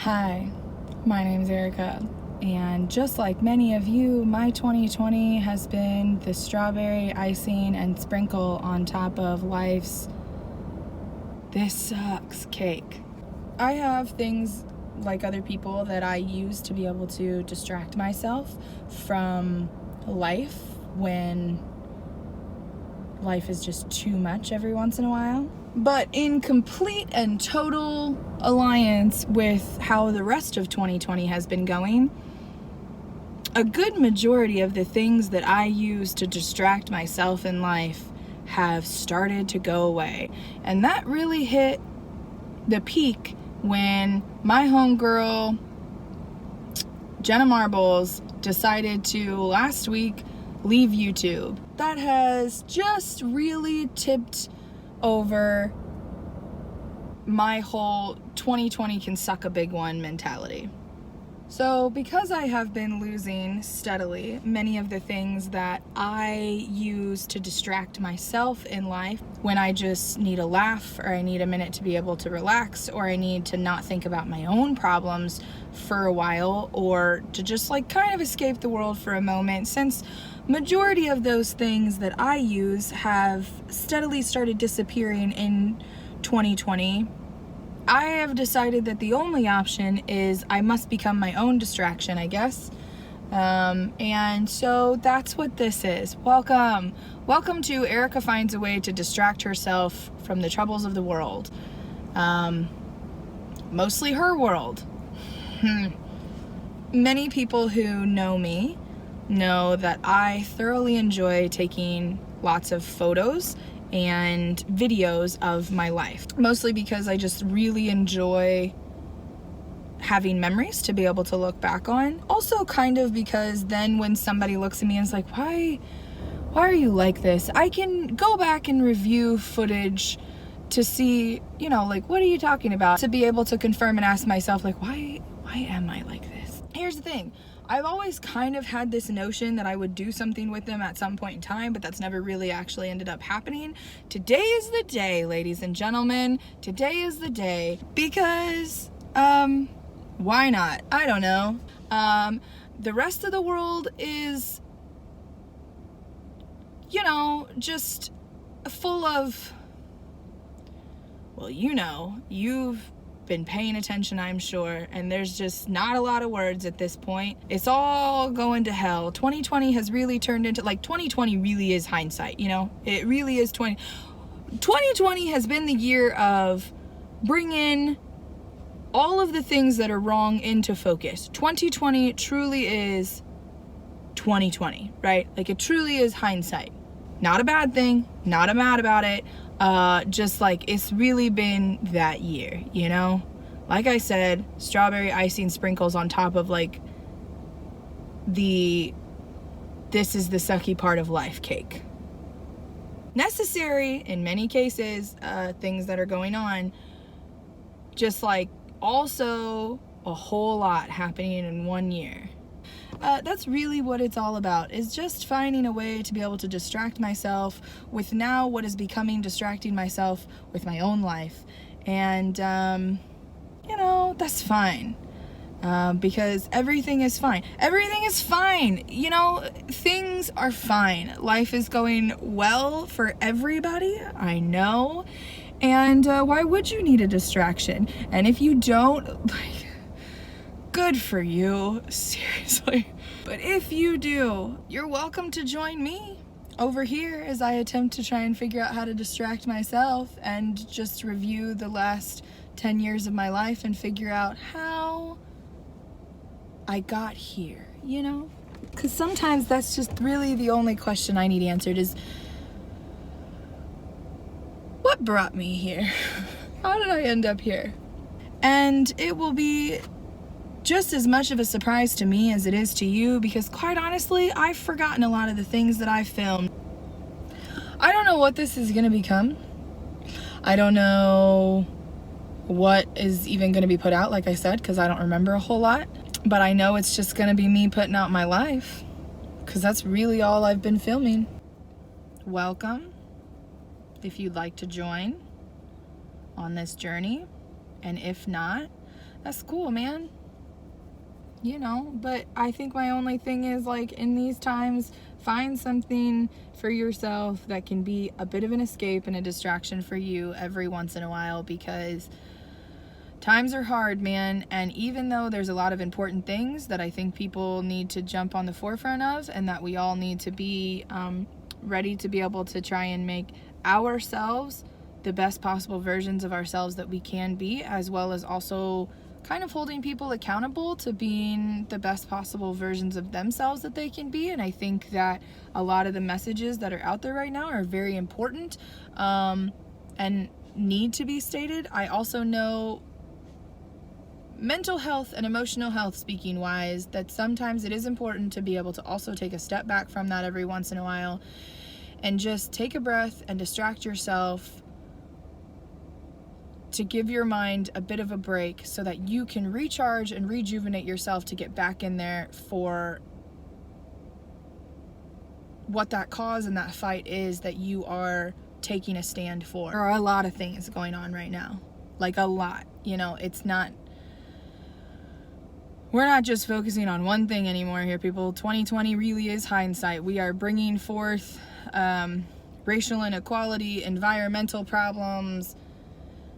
Hi, my name is Erica, and just like many of you, my 2020 has been the strawberry icing and sprinkle on top of life's "this sucks" cake. I have things like other people that I use to be able to distract myself from life when life is just too much every once in a while. But in complete and total alliance with how the rest of 2020 has been going, a good majority of the things that I use to distract myself in life have started to go away. And that really hit the peak when my homegirl, Jenna Marbles, decided to last week leave YouTube. That has just really tipped over my whole 2020 can suck a big one mentality. So because I have been losing steadily many of the things that I use to distract myself in life when I just need a laugh, or I need a minute to be able to relax, or I need to not think about my own problems for a while, or to just like kind of escape the world for a moment, since majority of those things that I use have steadily started disappearing in 2020, I have decided that the only option is I must become my own distraction, I guess. And so that's what this is. Welcome to Erica Finds a Way to Distract Herself from the Troubles of the World. Mostly her world. Many people who know me know that I thoroughly enjoy taking lots of photos and videos of my life, mostly because I just really enjoy having memories to be able to look back on. Also kind of because then when somebody looks at me and is like, why are you like this? I can go back and review footage to see, like, what are you talking about? To be able to confirm and ask myself, like, why am I like this? Here's the thing. I've always kind of had this notion that I would do something with them at some point in time, but that's never really actually ended up happening. Today is the day, ladies and gentlemen. Today is the day because, why not? I don't know. The rest of the world is, just full of, well, you've been paying attention, I'm sure, and there's just not a lot of words at this point. It's all going to hell. 2020 has really turned into, 2020 really is hindsight, It really is 2020 has been the year of bringing all of the things that are wrong into focus. 2020 truly is 2020, right? It truly is hindsight. Not a bad thing, not mad about it. Just it's really been that year, Like I said, strawberry icing sprinkles on top of this is the sucky part of life cake. Necessary in many cases, things that are going on, just also a whole lot happening in 1 year. That's really what it's all about, is just finding a way to be able to distract myself with now what is becoming distracting myself with my own life. And, that's fine. Because everything is fine. Everything is fine. Things are fine. Life is going well for everybody, I know. And why would you need a distraction? And if you don't, good for you, seriously. But if you do, you're welcome to join me over here as I attempt to try and figure out how to distract myself and just review the last 10 years of my life and figure out how I got here, Because sometimes that's just really the only question I need answered is, what brought me here? How did I end up here? And it will be just as much of a surprise to me as it is to you, because quite honestly, I've forgotten a lot of the things that I filmed. I don't know what this is going to become. I don't know what is even going to be put out, like I said, because I don't remember a whole lot. But I know it's just going to be me putting out my life, because that's really all I've been filming. Welcome, if you'd like to join on this journey. And if not, that's cool, man. You know, but I think my only thing is, like, in these times, find something for yourself that can be a bit of an escape and a distraction for you every once in a while, because times are hard, man. And even though there's a lot of important things that I think people need to jump on the forefront of, and that we all need to be ready to be able to try and make ourselves the best possible versions of ourselves that we can be, as well as also kind of holding people accountable to being the best possible versions of themselves that they can be. And I think that a lot of the messages that are out there right now are very important and need to be stated. I also know, mental health and emotional health speaking wise, that sometimes it is important to be able to also take a step back from that every once in a while and just take a breath and distract yourself, to give your mind a bit of a break so that you can recharge and rejuvenate yourself to get back in there for what that cause and that fight is that you are taking a stand for. There are a lot of things going on right now, like a lot, you know. We're not just focusing on one thing anymore here, people. 2020 really is hindsight. We are bringing forth racial inequality, environmental problems,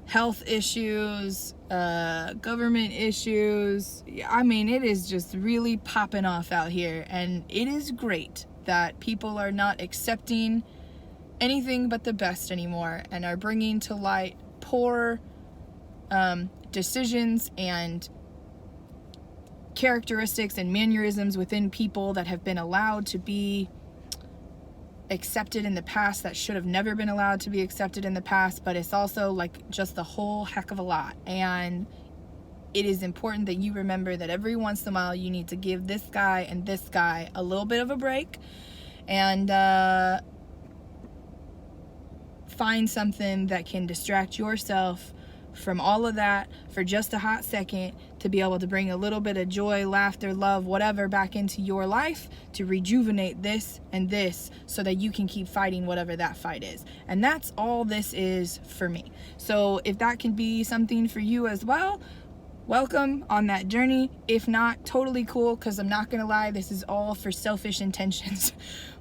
health issues, government issues. I mean, it is just really popping off out here, and it is great that people are not accepting anything but the best anymore and are bringing to light poor decisions and characteristics and mannerisms within people that have been allowed to be accepted in the past, that should have never been allowed to be accepted in the past. But it's also like just a whole heck of a lot, and it is important that you remember that every once in a while you need to give this guy and this guy a little bit of a break and find something that can distract yourself from all of that for just a hot second, to be able to bring a little bit of joy, laughter, love, whatever back into your life, to rejuvenate this and this so that you can keep fighting whatever that fight is. And that's all this is for me. So if that can be something for you as well, welcome on that journey. If not, totally cool, because I'm not gonna lie, this is all for selfish intentions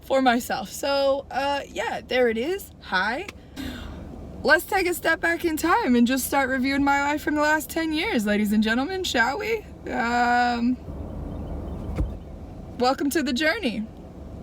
for myself. So yeah, there it is. Hi. Let's take a step back in time and just start reviewing my life from the last 10 years, ladies and gentlemen, shall we? Welcome to the journey.